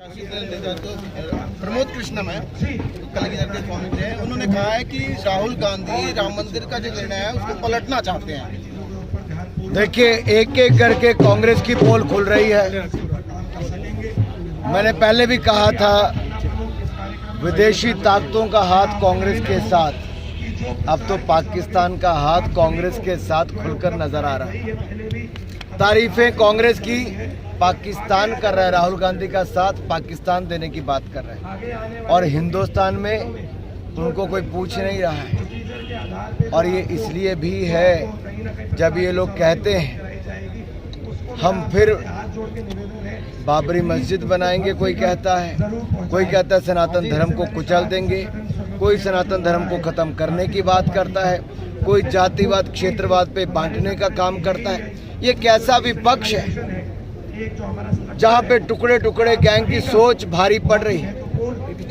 प्रमोद कृष्णम है, कल की प्रेस कॉन्फ्रेंस है। उन्होंने कहा है कि राहुल गांधी राम मंदिर का जो निर्णय है उसको पलटना चाहते हैं। देखिए, एक एक करके कांग्रेस की पोल खुल रही है। मैंने पहले भी कहा था, विदेशी ताकतों का हाथ कांग्रेस के साथ, अब तो पाकिस्तान का हाथ कांग्रेस के साथ खुलकर नजर आ रहा है। तारीफें कांग्रेस की पाकिस्तान कर रहा है, राहुल गांधी का साथ पाकिस्तान देने की बात कर रहे हैं, और हिंदुस्तान में उनको कोई पूछ नहीं रहा है। और ये इसलिए भी है, जब ये लोग कहते हैं हम फिर बाबरी मस्जिद बनाएंगे, कोई कहता है सनातन धर्म को कुचल देंगे, कोई सनातन धर्म को खत्म करने की बात करता है, कोई जातिवाद क्षेत्रवाद पे बांटने का काम करता है। ये कैसा विपक्ष है जहाँ पे टुकड़े टुकड़े गैंग की सोच भारी पड़ रही है,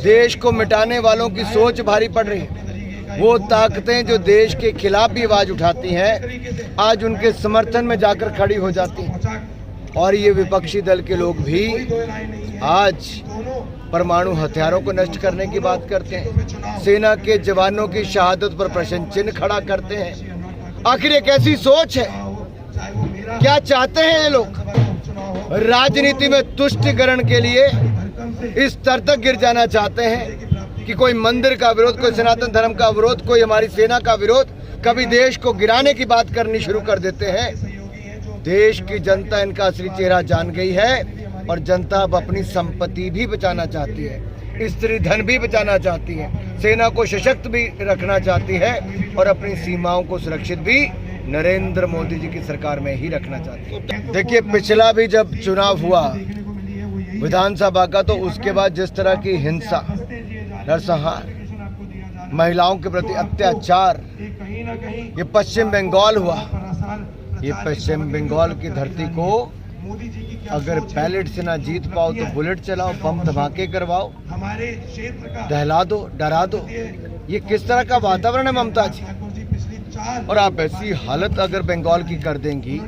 देश को मिटाने वालों की सोच भारी पड़ रही है। वो ताकतें जो देश के खिलाफ भी आवाज उठाती हैं, आज उनके समर्थन में जाकर खड़ी हो जाती हैं। और ये विपक्षी दल के लोग भी आज परमाणु हथियारों को नष्ट करने की बात करते हैं, सेना के जवानों की शहादत पर प्रश्न चिन्ह खड़ा करते हैं। आखिर ये कैसी सोच है? क्या चाहते हैं ये लोग? राजनीति में तुष्टिकरण के लिए इस स्तर तक गिर जाना चाहते हैं कि कोई मंदिर का विरोध, कोई सनातन धर्म का विरोध, कोई हमारी सेना का विरोध, कभी देश को गिराने की बात करनी शुरू कर देते हैं। देश की जनता इनका असली चेहरा जान गई है, और जनता अब अपनी संपत्ति भी बचाना चाहती है, स्त्री धन भी बचाना चाहती है, सेना को सशक्त भी रखना चाहती है, और अपनी सीमाओं को सुरक्षित भी नरेंद्र मोदी जी की सरकार में ही रखना चाहती है। देखिए, पिछला भी जब चुनाव हुआ विधानसभा का, तो उसके बाद जिस तरह की हिंसा, नरसंहार, महिलाओं के प्रति अत्याचार, ये पश्चिम बंगाल हुआ। ये पश्चिम बंगाल की धरती को अगर बैलेट से ना जीत पाओ तो बुलेट चलाओ, बम धमाके करवाओ, दहला दो, डरा दो। ये किस तरह का वातावरण है ममता जी? और आप ऐसी हालत अगर बंगाल की कर देंगी,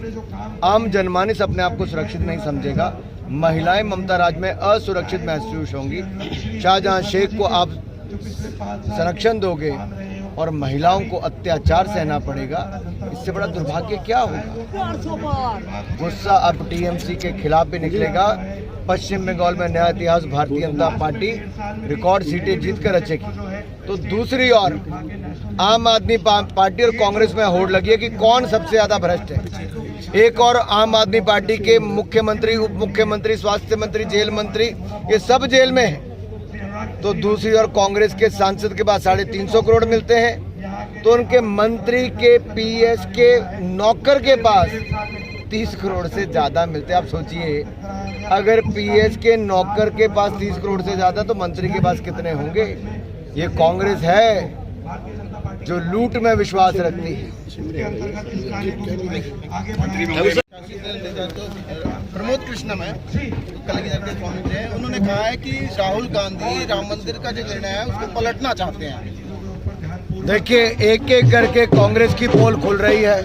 आम जनमानस अपने आप को सुरक्षित नहीं समझेगा, महिलाएं ममता राज में असुरक्षित महसूस होंगी। शाहजहां शेख को आप संरक्षण दोगे और महिलाओं को अत्याचार सहना पड़ेगा, इससे बड़ा दुर्भाग्य क्या होगा? गुस्सा अब टीएमसी के खिलाफ भी निकलेगा। पश्चिम बंगाल में नया इतिहास भारतीय जनता पार्टी रिकॉर्ड सीटें जीतकर रचेगी। तो दूसरी ओर आम आदमी पार्टी और कांग्रेस में होड़ लगी है कि कौन सबसे ज्यादा भ्रष्ट है। एक और आम आदमी पार्टी के मुख्यमंत्री, उप मुख्यमंत्री, स्वास्थ्य मंत्री, जेल मंत्री, ये सब जेल में है। तो दूसरी ओर कांग्रेस के सांसद के पास 350 करोड़ मिलते हैं, तो उनके मंत्री के, पीएस के नौकर के पास 30 करोड़ से ज्यादा मिलते हैं। आप सोचिए, अगर पीएस के नौकर के पास 30 करोड़ से ज्यादा, तो मंत्री के पास कितने होंगे? ये कांग्रेस है जो लूट में विश्वास रखती है। प्रमोद कृष्णम है, कल की प्रेस कॉन्फ्रेंस है। उन्होंने कहा है कि राहुल गांधी राम मंदिर का जो निर्णय है उसको पलटना चाहते हैं। देखिए, एक एक करके कांग्रेस की पोल खुल रही है।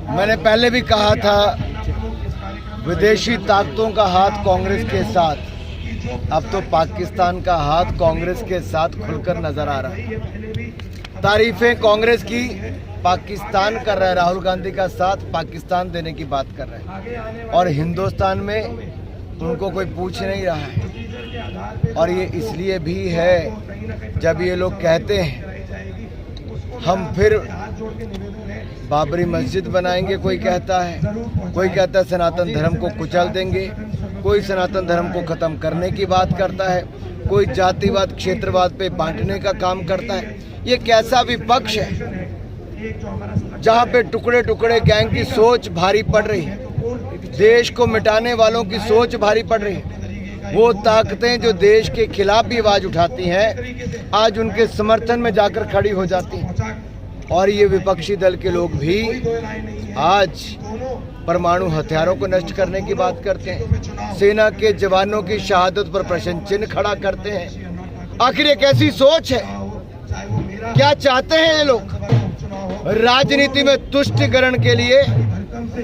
मैंने पहले भी कहा था, विदेशी ताकतों का हाथ कांग्रेस के साथ, अब तो पाकिस्तान का हाथ कांग्रेस के साथ खुलकर नजर आ रहा है। तारीफें कांग्रेस की पाकिस्तान कर रहा है, राहुल गांधी का साथ पाकिस्तान देने की बात कर रहे हैं, और हिंदुस्तान में उनको कोई पूछ नहीं रहा है। और ये इसलिए भी है, जब ये लोग कहते हैं हम फिर बाबरी मस्जिद बनाएंगे, कोई कहता है सनातन धर्म को कुचल देंगे, कोई सनातन धर्म को खत्म करने की बात करता है, कोई जातिवाद क्षेत्रवाद पे बांटने का काम करता है। ये कैसा विपक्ष है जहाँ पे टुकड़े टुकड़े गैंग की सोच भारी पड़ रही है, देश को मिटाने वालों की सोच भारी पड़ रही है। वो ताकतें जो देश के खिलाफ भी आवाज उठाती हैं, आज उनके समर्थन में जाकर खड़ी हो जाती हैं। और ये विपक्षी दल के लोग भी आज परमाणु हथियारों को नष्ट करने की बात करते हैं, सेना के जवानों की शहादत पर प्रश्न चिन्ह खड़ा करते हैं। आखिर ये कैसी सोच है? क्या चाहते हैं ये लोग? राजनीति में तुष्टिकरण के लिए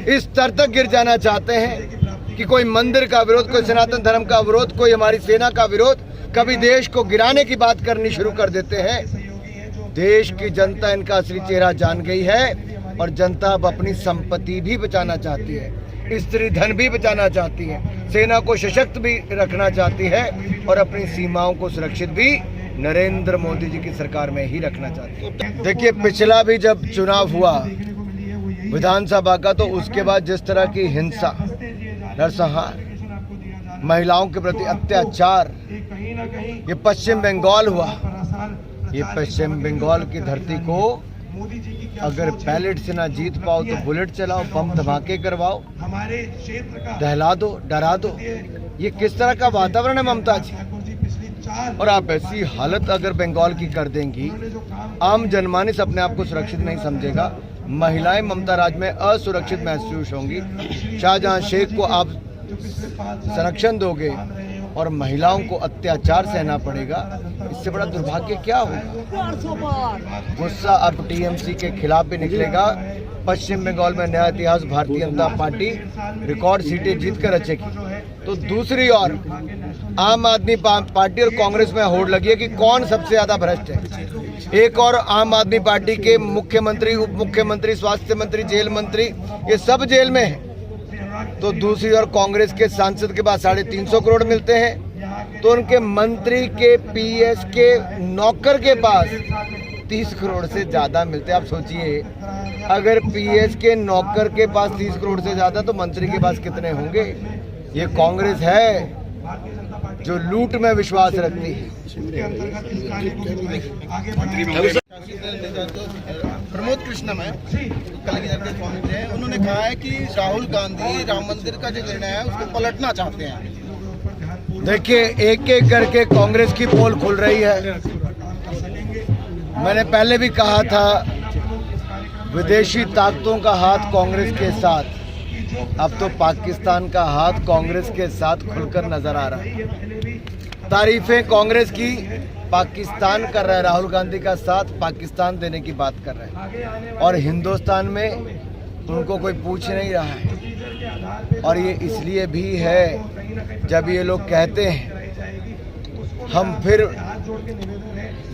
इस स्तर तक गिर जाना चाहते हैं कि कोई मंदिर का विरोध, कोई सनातन धर्म का विरोध, कोई हमारी सेना का विरोध, कभी देश को गिराने की बात करनी शुरू कर देते हैं। देश की जनता इनका असली चेहरा जान गई है और जनता अब अपनी संपत्ति भी बचाना चाहती है, स्त्री धन भी बचाना चाहती है, सेना को सशक्त भी रखना चाहती है और अपनी सीमाओं को सुरक्षित भी नरेंद्र मोदी जी की सरकार में ही रखना चाहती है। देखिए, पिछला भी जब चुनाव हुआ विधानसभा का, तो उसके बाद जिस तरह की हिंसा, नरसंहार, महिलाओं के प्रति अत्याचार, ये पश्चिम बंगाल हुआ। ये पश्चिम बंगाल की धरती को अगर बैलेट से ना जीत पाओ तो बुलेट चलाओ, बम धमाके करवाओ, दहला दो, डरा दो। ये किस तरह का वातावरण है ममता जी? और आप ऐसी हालत अगर बंगाल की कर देंगी, आम जनमानस अपने आप को सुरक्षित नहीं समझेगा, महिलाएं ममता राज में असुरक्षित महसूस होंगी। शाहजहां शेख को आप संरक्षण दोगे और महिलाओं को अत्याचार सहना पड़ेगा, इससे बड़ा दुर्भाग्य क्या होगा? गुस्सा अब टीएमसी के खिलाफ भी निकलेगा। पश्चिम बंगाल में नया इतिहास भारतीय जनता पार्टी रिकॉर्ड सीटें जीतकर रचेगी। तो दूसरी ओर आम आदमी पार्टी और कांग्रेस में होड़ लगी है कि कौन सबसे ज्यादा भ्रष्ट है। एक और आम आदमी पार्टी के मुख्यमंत्री, उप मुख्यमंत्री, स्वास्थ्य मंत्री, जेल मंत्री, ये सब जेल में है। तो दूसरी ओर कांग्रेस के सांसद के पास 350 करोड़ मिलते हैं, तो उनके मंत्री के, पीएस के नौकर के पास 30 करोड़ से ज्यादा मिलते हैं। आप सोचिए, अगर पीएस के नौकर के पास 30 करोड़ से ज्यादा, तो मंत्री के पास कितने होंगे? ये कांग्रेस है जो लूट में विश्वास रखती है। प्रमोद कृष्णम है, कल के स्वामी जी हैं, उन्होंने कहा है कि राहुल गांधी राम मंदिर का जो निर्णय है उसको पलटना चाहते हैं। देखिए, एक एक करके कांग्रेस की पोल खुल रही है। मैंने पहले भी कहा था, विदेशी ताकतों का हाथ कांग्रेस के साथ, अब तो पाकिस्तान का हाथ कांग्रेस के साथ खुलकर नजर आ रहा है। तारीफें कांग्रेस की पाकिस्तान कर रहा है, राहुल गांधी का साथ पाकिस्तान देने की बात कर रहे हैं, और हिंदुस्तान में उनको कोई पूछ नहीं रहा है। और ये इसलिए भी है, जब ये लोग कहते हैं हम फिर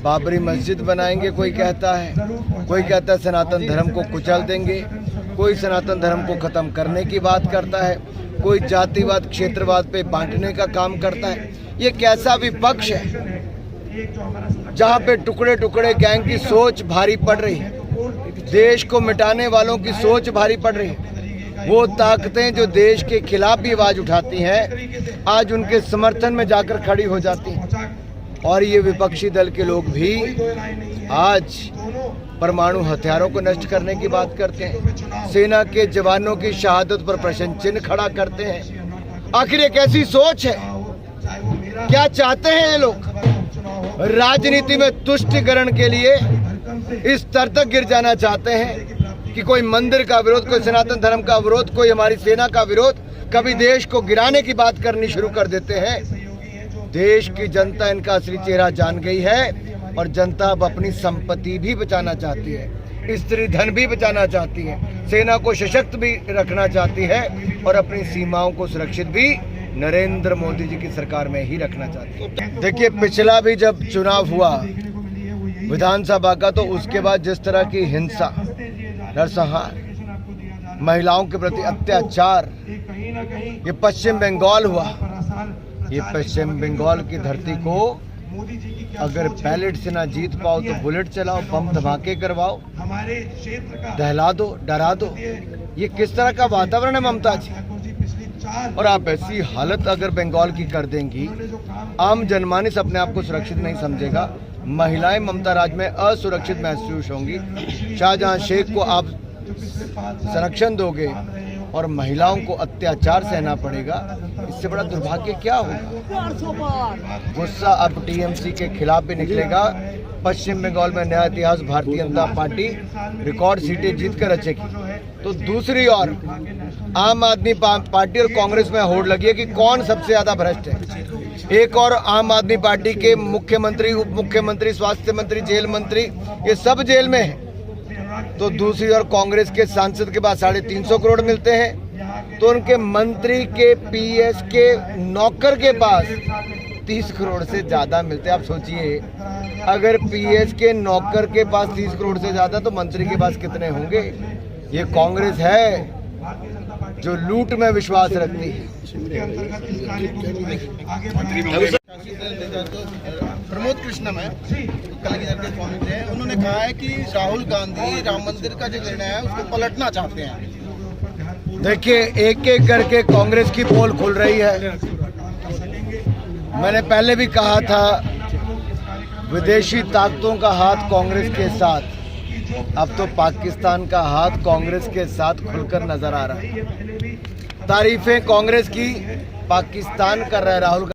बाबरी मस्जिद बनाएंगे, कोई कहता है सनातन धर्म को कुचल देंगे, कोई सनातन धर्म को खत्म करने की बात करता है, कोई जातिवाद, क्षेत्रवाद पे बांटने का काम करता है। ये कैसा विपक्ष है जहाँ पे टुकड़े टुकड़े गैंग की सोच भारी पड़ रही है, देश को मिटाने वालों की सोच भारी पड़ रही है। वो ताकतें जो देश के खिलाफ भी आवाज उठाती हैं, आज उनके समर्थन में जाकर खड़ी हो जाती हैं। और ये विपक्षी दल के लोग भी आज परमाणु हथियारों को नष्ट करने की बात करते हैं, सेना के जवानों की शहादत पर प्रश्न चिन्ह खड़ा करते हैं। आखिर ये कैसी सोच है? क्या चाहते हैं ये लोग? राजनीति में तुष्टिकरण के लिए इस स्तर तक गिर जाना चाहते हैं कि कोई मंदिर का विरोध, कोई सनातन धर्म का विरोध, कोई हमारी सेना का विरोध, कभी देश को गिराने की बात करनी शुरू कर देते हैं। देश की जनता इनका असली चेहरा जान गई है और जनता अब अपनी संपत्ति भी बचाना चाहती है, स्त्री धन भी बचाना चाहती है, सेना को सशक्त भी रखना चाहती है और अपनी सीमाओं को सुरक्षित भी नरेंद्र मोदी जी की सरकार में ही रखना चाहती है। देखिए, पिछला भी जब चुनाव हुआ विधानसभा का, तो उसके बाद जिस तरह की हिंसा, नरसंहार, महिलाओं के प्रति अत्याचार, ये पश्चिम बंगाल हुआ। ये पश्चिम बंगाल की धरती को अगर बैलेट से ना जीत पाओ तो बुलेट चलाओ, बम धमाके करवाओ, दहला दो, डरा दो। ये किस तरह का वातावरण है ममता जी? और आप ऐसी हालत अगर बंगाल की कर देंगी, आम जनमानस अपने आप को सुरक्षित नहीं समझेगा, महिलाएं ममता राज में असुरक्षित महसूस होंगी। शाहजहां शेख को आप संरक्षण दोगे और महिलाओं को अत्याचार सहना पड़ेगा, इससे बड़ा दुर्भाग्य क्या होगा? गुस्सा अब टीएमसी के खिलाफ भी निकलेगा। पश्चिम बंगाल में नया इतिहास भारतीय जनता पार्टी रिकॉर्ड सीटें जीतकर रचेगी। तो दूसरी ओर आम आदमी पार्टी और कांग्रेस में होड़ लगी है कि कौन सबसे ज्यादा भ्रष्ट है। एक और आम आदमी पार्टी के मुख्यमंत्री, उप मुख्यमंत्री, स्वास्थ्य मंत्री, जेल मंत्री, ये सब जेल में है। तो दूसरी ओर कांग्रेस के सांसद के पास 350 करोड़ मिलते हैं, तो उनके मंत्री के पीएस के नौकर के पास 30 करोड़ से ज़्यादा मिलते। आप सोचिए, अगर पीएस के नौकर के पास 30 करोड़ से ज़्यादा तो मंत्री के पास कितने होंगे? ये कांग्रेस है जो लूट में विश्वास रखती है। प्रमोद कृष्णम है, कल इधर के स्वामी थे, उन्होंने कहा है कि राहुल गांधी राम मंदिर का जो निर्णय है उसको पलटना चाहते हैं। देखिए, एक एक करके कांग्रेस की पोल खुल रही है। मैंने पहले भी कहा था, विदेशी ताकतों का हाथ कांग्रेस के साथ, अब तो पाकिस्तान का हाथ कांग्रेस के साथ खुलकर नजर आ रहा है। तारीफें कांग्रेस की पाकिस्तान कर रहा है राहुल